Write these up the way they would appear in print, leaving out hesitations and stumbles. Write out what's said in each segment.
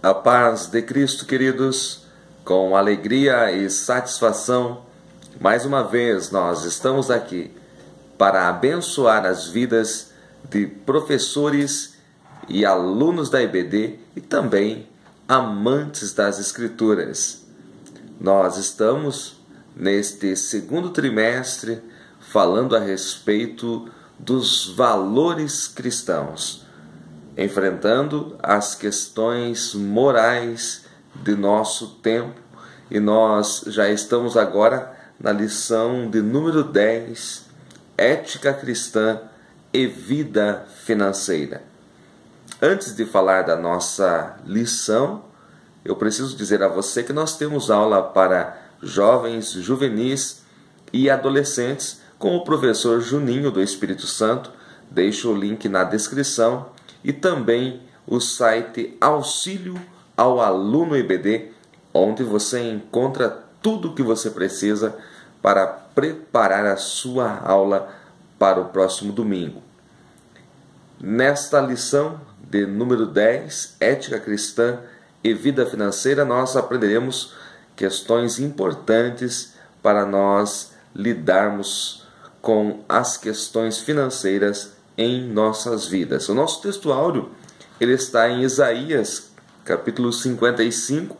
A paz de Cristo, queridos, com alegria e satisfação, mais uma vez nós estamos aqui para abençoar as vidas de professores e alunos da EBD e também amantes das Escrituras. Nós estamos neste segundo trimestre falando a respeito dos valores cristãos, enfrentando as questões morais de nosso tempo, e nós já estamos agora na lição de número 10, Ética Cristã e Vida Financeira. Antes de falar da nossa lição, eu preciso dizer a você que nós temos aula para jovens, juvenis e adolescentes com o professor Juninho do Espírito Santo. Deixo o link na descrição. E também o site Auxílio ao Aluno EBD, onde você encontra tudo o que você precisa para preparar a sua aula para o próximo domingo. Nesta lição de número 10, Ética Cristã e Vida Financeira, nós aprenderemos questões importantes para nós lidarmos com as questões financeiras em nossas vidas. O nosso texto áureo ele está em Isaías, capítulo 55,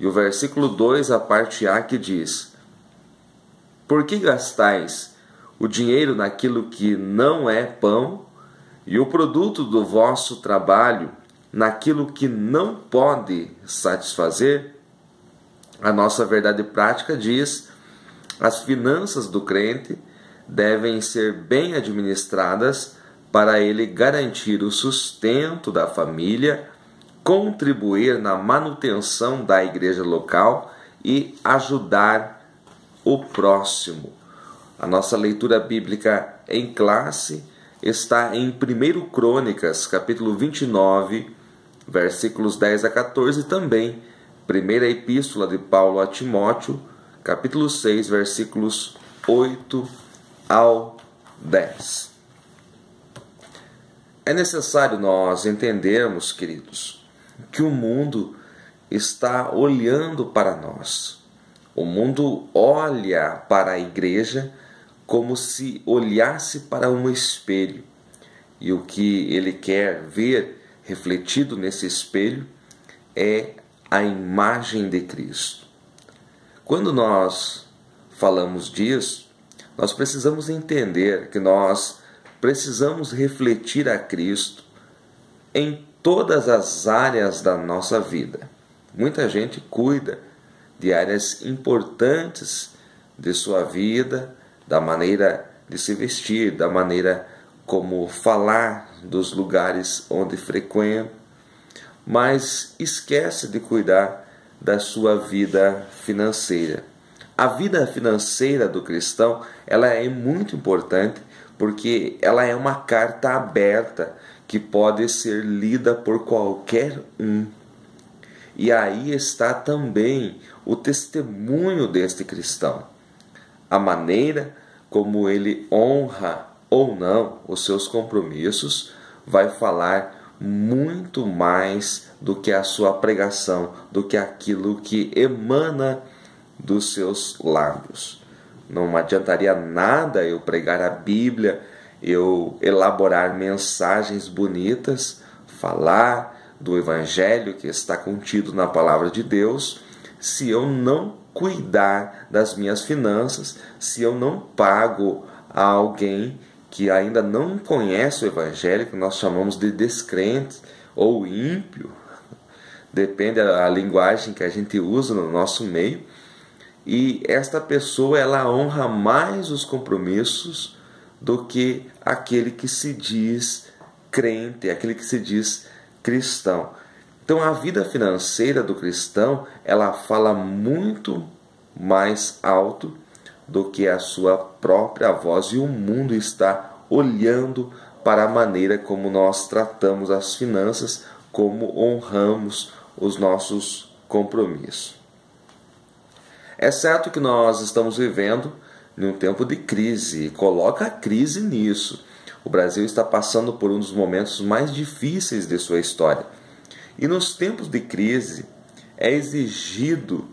e o versículo 2, a parte A, que diz: Por que gastais o dinheiro naquilo que não é pão, e o produto do vosso trabalho naquilo que não pode satisfazer? A nossa verdade prática diz: as finanças do crente devem ser bem administradas para ele garantir o sustento da família, contribuir na manutenção da igreja local e ajudar o próximo. A nossa leitura bíblica em classe está em 1 Crônicas, capítulo 29, versículos 10 a 14, e também primeira epístola de Paulo a Timóteo, capítulo 6, versículos 8 ao 10. É necessário nós entendermos, queridos, que o mundo está olhando para nós. O mundo olha para a igreja como se olhasse para um espelho. E o que ele quer ver refletido nesse espelho é a imagem de Cristo. Quando nós falamos disso, nós precisamos entender que nós precisamos refletir a Cristo em todas as áreas da nossa vida. Muita gente cuida de áreas importantes de sua vida, da maneira de se vestir, da maneira como falar, dos lugares onde frequenta, mas esquece de cuidar da sua vida financeira. A vida financeira do cristão, ela é muito importante porque ela é uma carta aberta que pode ser lida por qualquer um. E aí está também o testemunho deste cristão. A maneira como ele honra ou não os seus compromissos vai falar muito mais do que a sua pregação, do que aquilo que emana dos seus lábios. Não adiantaria nada eu pregar a Bíblia, eu elaborar mensagens bonitas, falar do Evangelho que está contido na Palavra de Deus, se eu não cuidar das minhas finanças, se eu não pago a alguém que ainda não conhece o Evangelho, que nós chamamos de descrente ou ímpio, depende da linguagem que a gente usa no nosso meio. E esta pessoa, ela honra mais os compromissos do que aquele que se diz crente, aquele que se diz cristão. Então a vida financeira do cristão, ela fala muito mais alto do que a sua própria voz, e o mundo está olhando para a maneira como nós tratamos as finanças, como honramos os nossos compromissos. É certo que nós estamos vivendo em um tempo de crise, e coloca a crise nisso. O Brasil está passando por um dos momentos mais difíceis de sua história. E nos tempos de crise é exigido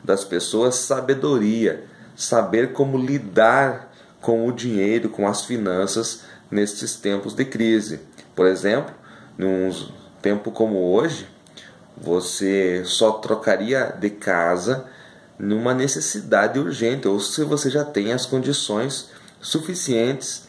das pessoas sabedoria, saber como lidar com o dinheiro, com as finanças nestes tempos de crise. Por exemplo, num tempo como hoje, você só trocaria de casa numa necessidade urgente, ou se você já tem as condições suficientes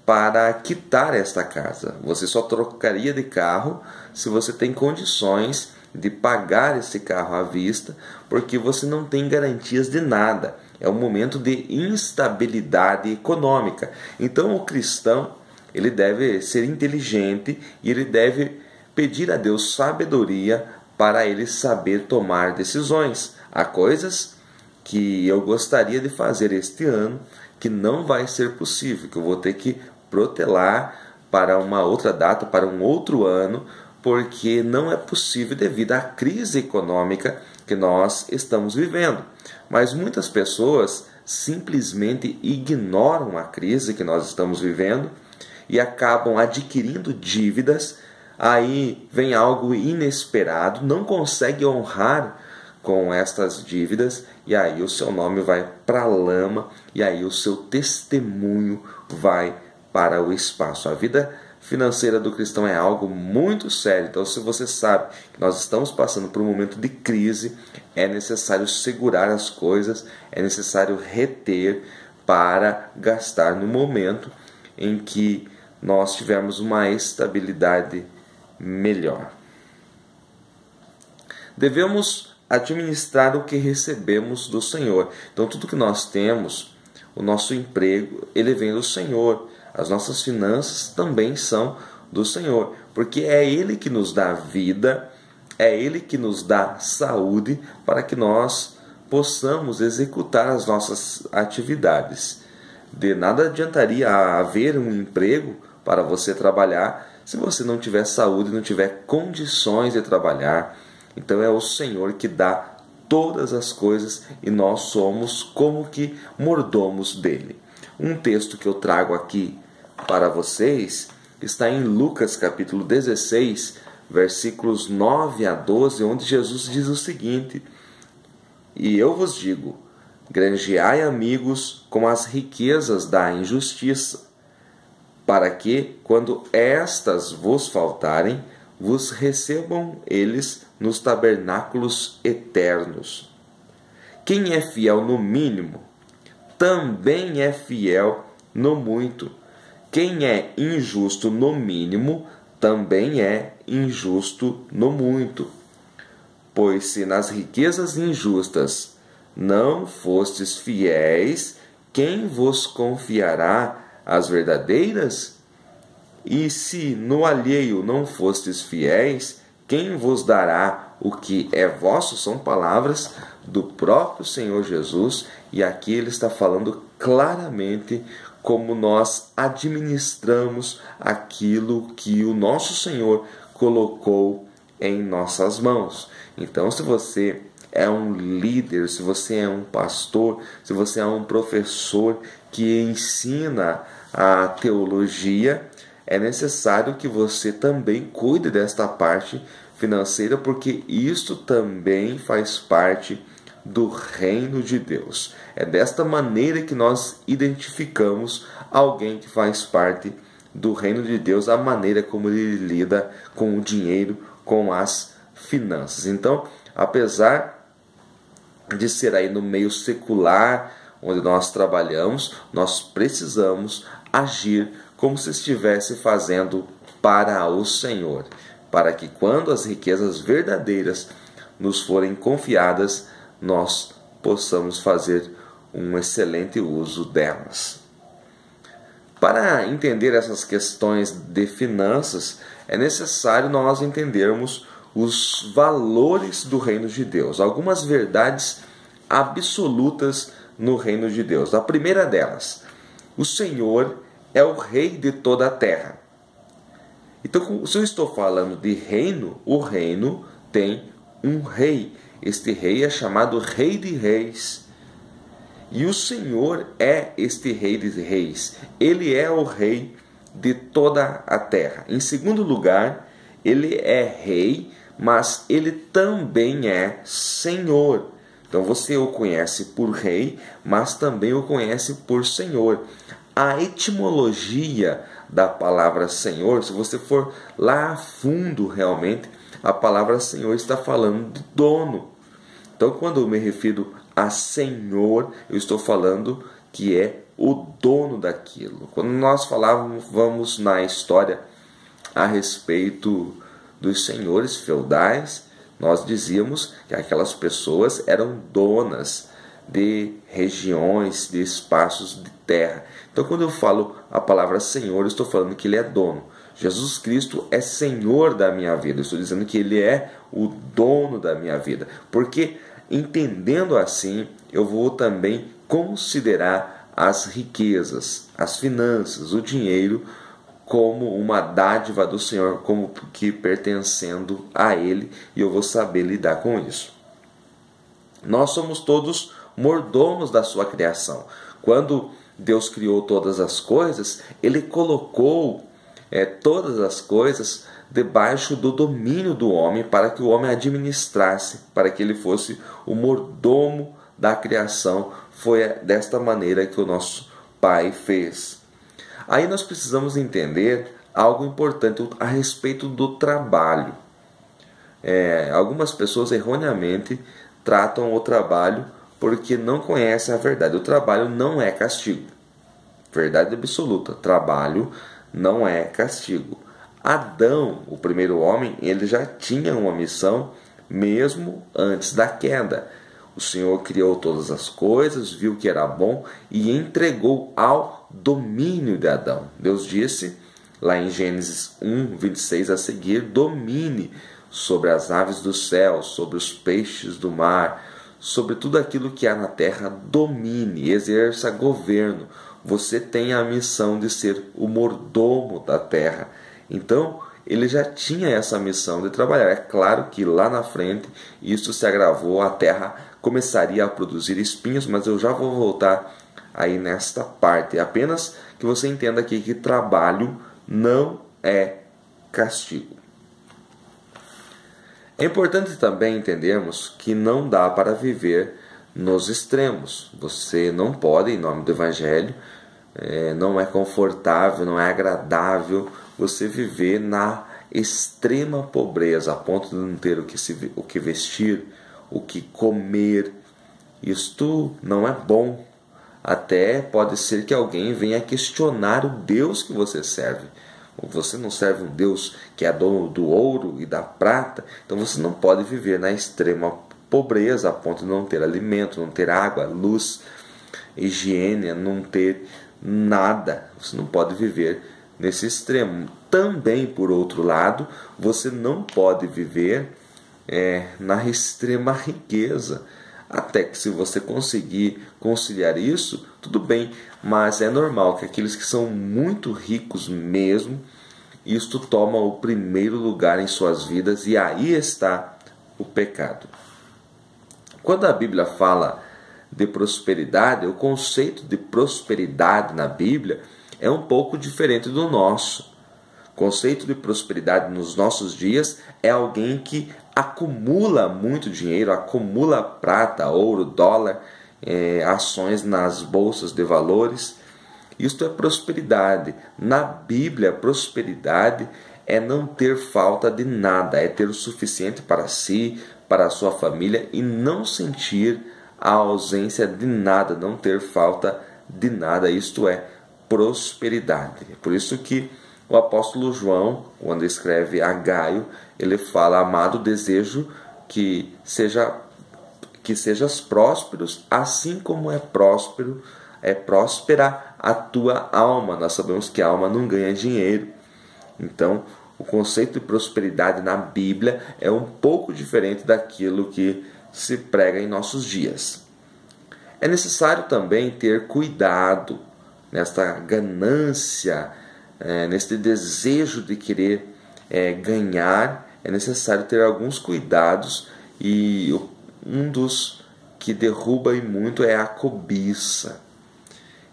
para quitar esta casa. Você só trocaria de carro se você tem condições de pagar esse carro à vista, porque você não tem garantias de nada. É um momento de instabilidade econômica. Então o cristão, ele deve ser inteligente e ele deve pedir a Deus sabedoria para ele saber tomar decisões. Há coisas que eu gostaria de fazer este ano que não vai ser possível, que eu vou ter que protelar para uma outra data, para um outro ano, porque não é possível devido à crise econômica que nós estamos vivendo. Mas muitas pessoas simplesmente ignoram a crise que nós estamos vivendo e acabam adquirindo dívidas. Aí vem algo inesperado, não consegue honrar com estas dívidas, e aí o seu nome vai para a lama, e aí o seu testemunho vai para o espaço. A vida financeira do cristão é algo muito sério. Então, se você sabe que nós estamos passando por um momento de crise, é necessário segurar as coisas, é necessário reter para gastar no momento em que nós tivermos uma estabilidade melhor. Devemos administrar o que recebemos do Senhor. Então, tudo que nós temos, o nosso emprego, ele vem do Senhor. As nossas finanças também são do Senhor, porque é Ele que nos dá vida, é Ele que nos dá saúde para que nós possamos executar as nossas atividades. De nada adiantaria haver um emprego para você trabalhar se você não tiver saúde, não tiver condições de trabalhar. Então é o Senhor que dá todas as coisas e nós somos como que mordomos dele. Um texto que eu trago aqui para vocês está em Lucas capítulo 16, versículos 9 a 12, onde Jesus diz o seguinte: E eu vos digo, granjeai amigos com as riquezas da injustiça, para que, quando estas vos faltarem, vos recebam eles nos tabernáculos eternos. Quem é fiel no mínimo, também é fiel no muito. Quem é injusto no mínimo, também é injusto no muito. Pois se nas riquezas injustas não fostes fiéis, quem vos confiará as verdadeiras? E se no alheio não fostes fiéis, quem vos dará o que é vosso? São palavras do próprio Senhor Jesus, e aqui ele está falando claramente como nós administramos aquilo que o nosso Senhor colocou em nossas mãos. Então, se você é um líder, se você é um pastor, se você é um professor que ensina a teologia, é necessário que você também cuide desta parte financeira, porque isto também faz parte do reino de Deus. É desta maneira que nós identificamos alguém que faz parte do reino de Deus, a maneira como ele lida com o dinheiro, com as finanças. Então, apesar de ser aí no meio secular, onde nós trabalhamos, nós precisamos agir como se estivesse fazendo para o Senhor, para que quando as riquezas verdadeiras nos forem confiadas, nós possamos fazer um excelente uso delas. Para entender essas questões de finanças, é necessário nós entendermos os valores do reino de Deus, algumas verdades absolutas no reino de Deus. A primeira delas, o Senhor é o rei de toda a terra. Então, se eu estou falando de reino, o reino tem um rei. Este rei é chamado Rei de Reis. E o Senhor é este Rei de Reis. Ele é o rei de toda a terra. Em segundo lugar, ele é rei mas ele também é Senhor. Então você o conhece por rei, mas também o conhece por Senhor. A etimologia da palavra Senhor, se você for lá a fundo realmente, a palavra Senhor está falando de dono. Então quando eu me refiro a Senhor, eu estou falando que é o dono daquilo. Quando nós falávamos na história a respeito dos senhores feudais, nós dizíamos que aquelas pessoas eram donas de regiões, de espaços de terra. Então, quando eu falo a palavra Senhor, eu estou falando que Ele é dono. Jesus Cristo é Senhor da minha vida. Eu estou dizendo que Ele é o dono da minha vida. Porque, entendendo assim, eu vou também considerar as riquezas, as finanças, o dinheiro como uma dádiva do Senhor, como que pertencendo a Ele, e eu vou saber lidar com isso. Nós somos todos mordomos da sua criação. Quando Deus criou todas as coisas, Ele colocou todas as coisas debaixo do domínio do homem, para que o homem administrasse, para que ele fosse o mordomo da criação. Foi desta maneira que o nosso Pai fez. Aí nós precisamos entender algo importante a respeito do trabalho. Algumas pessoas erroneamente tratam o trabalho porque não conhecem a verdade. O trabalho não é castigo. Verdade absoluta. Trabalho não é castigo. Adão, o primeiro homem, ele já tinha uma missão mesmo antes da queda. O Senhor criou todas as coisas, viu que era bom e entregou ao domínio de Adão. Deus disse, lá em Gênesis 1, 26 a seguir, domine sobre as aves do céu, sobre os peixes do mar, sobre tudo aquilo que há na terra, domine, exerça governo. Você tem a missão de ser o mordomo da terra. Então, ele já tinha essa missão de trabalhar. É claro que lá na frente isso se agravou, a terra começaria a produzir espinhos, mas eu já vou voltar aí nesta parte. Apenas que você entenda aqui que trabalho não é castigo. É importante também entendermos que não dá para viver nos extremos. Você não pode, em nome do Evangelho, não é confortável, não é agradável você viver na extrema pobreza, a ponto de não ter o que vestir, o que comer. Isto não é bom. Até pode ser que alguém venha questionar o Deus que você serve. Você não serve um Deus que é dono do ouro e da prata, então você não pode viver na extrema pobreza, a ponto de não ter alimento, não ter água, luz, higiene, não ter nada. Você não pode viver nesse extremo. Também, por outro lado, você não pode viver na extrema riqueza. Até que se você conseguir conciliar isso, tudo bem, mas é normal que aqueles que são muito ricos mesmo, isto toma o primeiro lugar em suas vidas, e aí está o pecado. Quando a Bíblia fala de prosperidade, o conceito de prosperidade na Bíblia é um pouco diferente do nosso. O conceito de prosperidade nos nossos dias é alguém que acumula muito dinheiro, acumula prata, ouro, dólar, ações nas bolsas de valores. Isto é prosperidade. Na Bíblia, prosperidade é não ter falta de nada, é ter o suficiente para si, para a sua família e não sentir a ausência de nada, não ter falta de nada. Isto é prosperidade. Por isso que o apóstolo João, quando escreve a Gaio, ele fala: amado, desejo que sejas prósperos, assim como é próspera a tua alma. Nós sabemos que a alma não ganha dinheiro. Então, o conceito de prosperidade na Bíblia é um pouco diferente daquilo que se prega em nossos dias. É necessário também ter cuidado nesta ganância, neste desejo de querer ganhar. É necessário ter alguns cuidados, e um dos que derruba e muito é a cobiça.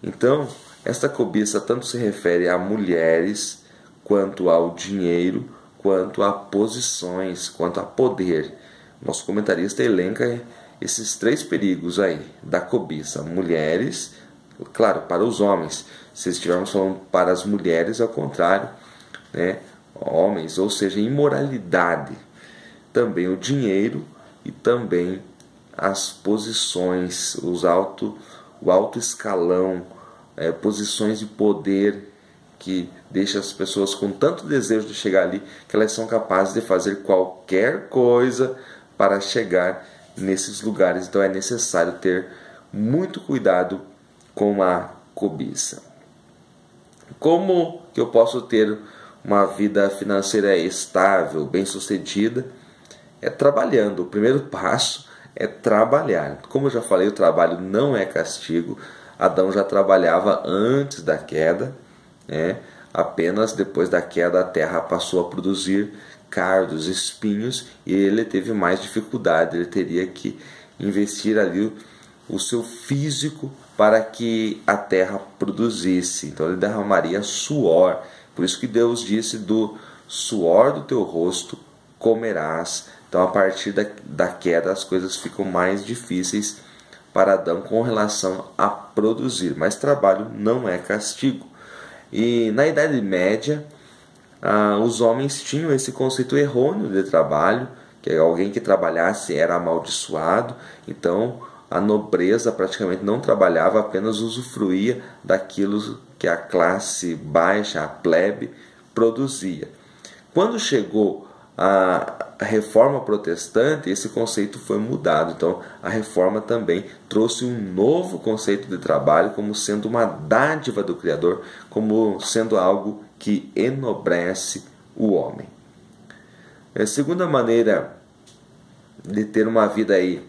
Então, esta cobiça tanto se refere a mulheres, quanto ao dinheiro, quanto a posições, quanto a poder. Nosso comentarista elenca esses 3 perigos aí da cobiça. Mulheres, claro, para os homens. Se estivermos falando para as mulheres, é o contrário, né? Homens, ou seja, imoralidade. Também o dinheiro e também as posições, o alto escalão, posições de poder que deixa as pessoas com tanto desejo de chegar ali que elas são capazes de fazer qualquer coisa para chegar nesses lugares. Então é necessário ter muito cuidado com a cobiça. Como que eu posso ter uma vida financeira estável, bem-sucedida? É trabalhando. O primeiro passo é trabalhar. Como eu já falei, o trabalho não é castigo. Adão já trabalhava antes da queda, né? Apenas depois da queda a terra passou a produzir cardos, espinhos, e ele teve mais dificuldade. Ele teria que investir ali o seu físico para que a terra produzisse. Então ele derramaria suor. Por isso que Deus disse: do suor do teu rosto comerás. Então a partir da queda as coisas ficam mais difíceis para Adão com relação a produzir. Mas trabalho não é castigo. E na Idade Média os homens tinham esse conceito errôneo de trabalho, que alguém que trabalhasse era amaldiçoado. Então a nobreza praticamente não trabalhava, apenas usufruía daquilo que a classe baixa, a plebe, produzia. Quando chegou a Reforma Protestante, esse conceito foi mudado. Então a Reforma também trouxe um novo conceito de trabalho como sendo uma dádiva do Criador, como sendo algo que enobrece o homem. A segunda maneira de ter uma vida aí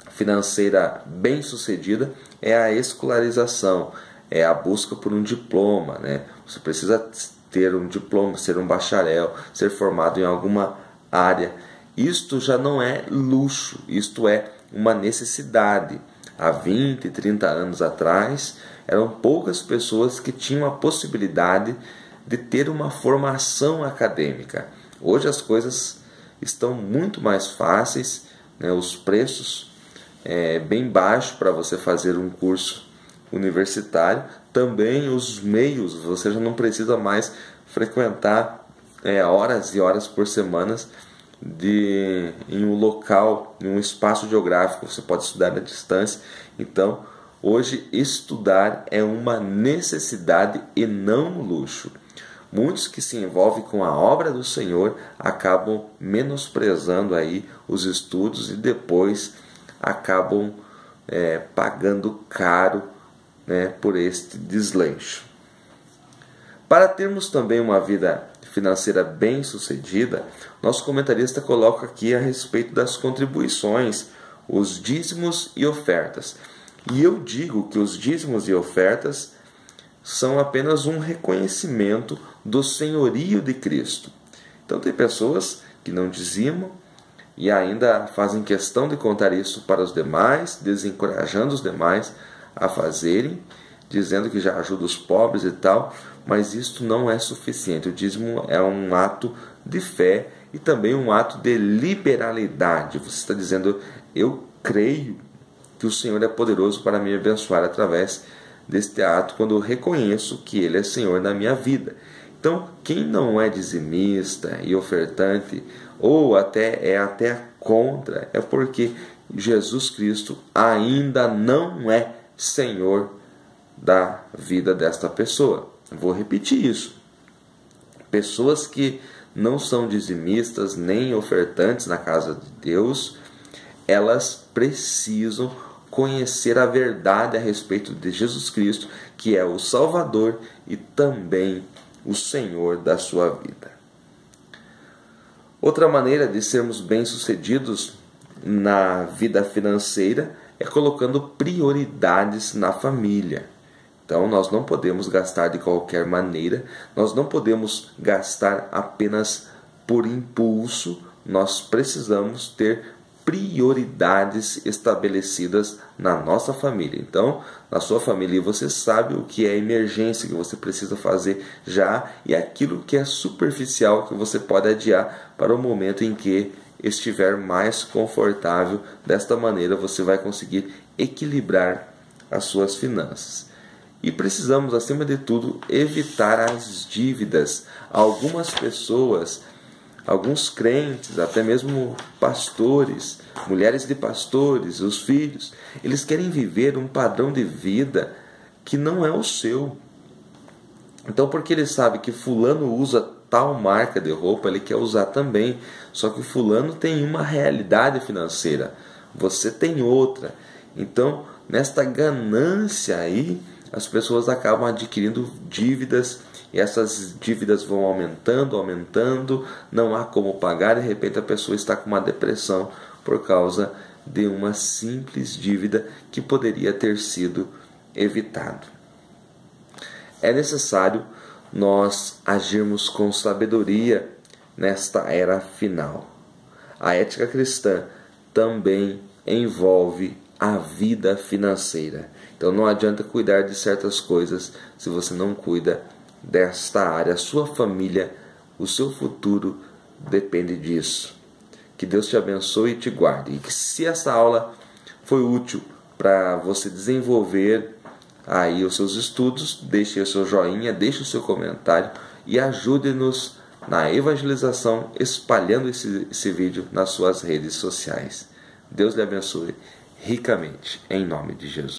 financeira bem-sucedida é a escolarização, é a busca por um diploma, né? Você precisa ter um diploma, ser um bacharel, ser formado em alguma área. Isto já não é luxo, isto é uma necessidade. Há 20, 30 anos atrás, eram poucas pessoas que tinham a possibilidade de ter uma formação acadêmica. Hoje as coisas estão muito mais fáceis, né? Os preços bem baixos para você fazer um curso universitário. Também os meios, você já não precisa mais frequentar horas e horas por semana em um local, em um espaço geográfico. Você pode estudar à distância. Então hoje estudar é uma necessidade e não um luxo. Muitos que se envolvem com a obra do Senhor acabam menosprezando aí os estudos e depois acabam pagando caro, né, por este desleixo. Para termos também uma vida financeira bem-sucedida, nosso comentarista coloca aqui a respeito das contribuições, os dízimos e ofertas. E eu digo que os dízimos e ofertas são apenas um reconhecimento do senhorio de Cristo. Então tem pessoas que não dizimam e ainda fazem questão de contar isso para os demais, desencorajando os demais a fazerem, dizendo que já ajuda os pobres e tal, mas isto não é suficiente. O dízimo é um ato de fé e também um ato de liberalidade. Você está dizendo: eu creio que o Senhor é poderoso para me abençoar através deste ato, quando eu reconheço que Ele é Senhor na minha vida. Então, quem não é dizimista e ofertante, ou até contra, é porque Jesus Cristo ainda não é Senhor da vida desta pessoa. Vou repetir isso. Pessoas que não são dizimistas nem ofertantes na casa de Deus, elas precisam conhecer a verdade a respeito de Jesus Cristo, que é o Salvador e também o Senhor da sua vida. Outra maneira de sermos bem-sucedidos na vida financeira é colocando prioridades na família. Então nós não podemos gastar de qualquer maneira, nós não podemos gastar apenas por impulso, nós precisamos ter prioridades estabelecidas na nossa família. Então, na sua família você sabe o que é emergência que você precisa fazer já e aquilo que é superficial que você pode adiar para o momento em que estiver mais confortável. Desta maneira você vai conseguir equilibrar as suas finanças. E precisamos, acima de tudo, evitar as dívidas. Algumas pessoas, alguns crentes, até mesmo pastores, mulheres de pastores, os filhos, eles querem viver um padrão de vida que não é o seu. Então, porque ele sabe que fulano usa tal marca de roupa, ele quer usar também. Só que fulano tem uma realidade financeira, você tem outra. Então, nesta ganância aí, as pessoas acabam adquirindo dívidas e essas dívidas vão aumentando, não há como pagar, de repente a pessoa está com uma depressão por causa de uma simples dívida que poderia ter sido evitado. É necessário nós agirmos com sabedoria nesta era final. A ética cristã também envolve a vida financeira. Então não adianta cuidar de certas coisas se você não cuida desta área. A sua família, o seu futuro depende disso. Que Deus te abençoe e te guarde. E que se essa aula foi útil para você desenvolver aí os seus estudos, deixe o seu joinha, deixe o seu comentário e ajude-nos na evangelização espalhando esse vídeo nas suas redes sociais. Deus lhe abençoe ricamente, em nome de Jesus.